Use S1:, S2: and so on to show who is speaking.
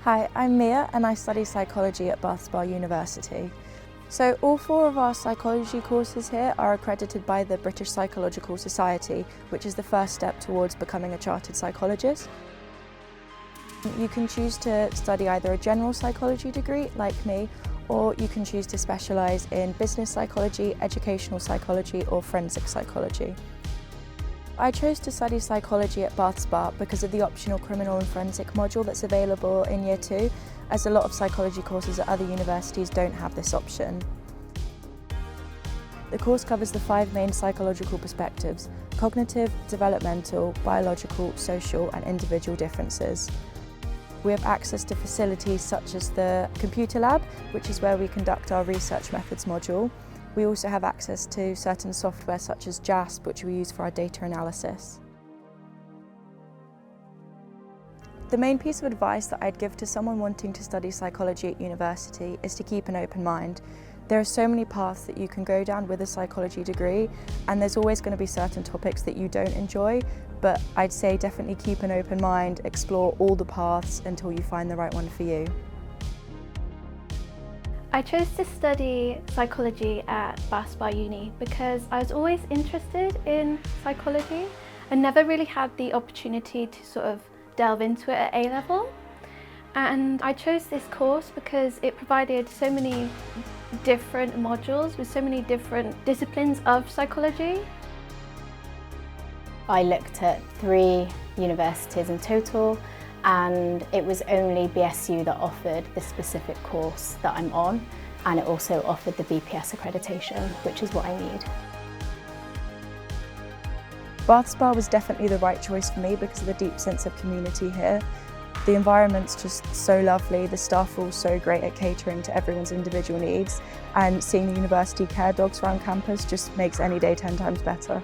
S1: Hi, I'm Mia and I study psychology at Bath Spa University. So all four of our psychology courses here are accredited by the British Psychological Society, which is the first step towards becoming a chartered psychologist. You can choose to study either a general psychology degree, like me, or you can choose to specialise in business psychology, educational psychology or forensic psychology. I chose to study psychology at Bath Spa because of the optional criminal and forensic module that's available in Year 2, as a lot of psychology courses at other universities don't have this option. The course covers the 5 main psychological perspectives: cognitive, developmental, biological, social and individual differences. We have access to facilities such as the computer lab, which is where we conduct our research methods module. We also have access to certain software such as JASP, which we use for our data analysis. The main piece of advice that I'd give to someone wanting to study psychology at university is to keep an open mind. There are so many paths that you can go down with a psychology degree, and there's always going to be certain topics that you don't enjoy, but I'd say definitely keep an open mind, explore all the paths until you find the right one for you.
S2: I chose to study psychology at Bath Spa Uni because I was always interested in psychology and never really had the opportunity to sort of delve into it at A-level. And I chose this course because it provided so many different modules with so many different disciplines of psychology.
S3: I looked at 3 universities in total, and it was only BSU that offered the specific course that I'm on, and it also offered the BPS accreditation, which is what I need.
S1: Bath Spa was definitely the right choice for me because of the deep sense of community here. The environment's just so lovely, the staff are all so great at catering to everyone's individual needs, and seeing the university care dogs around campus just makes any day 10 times better.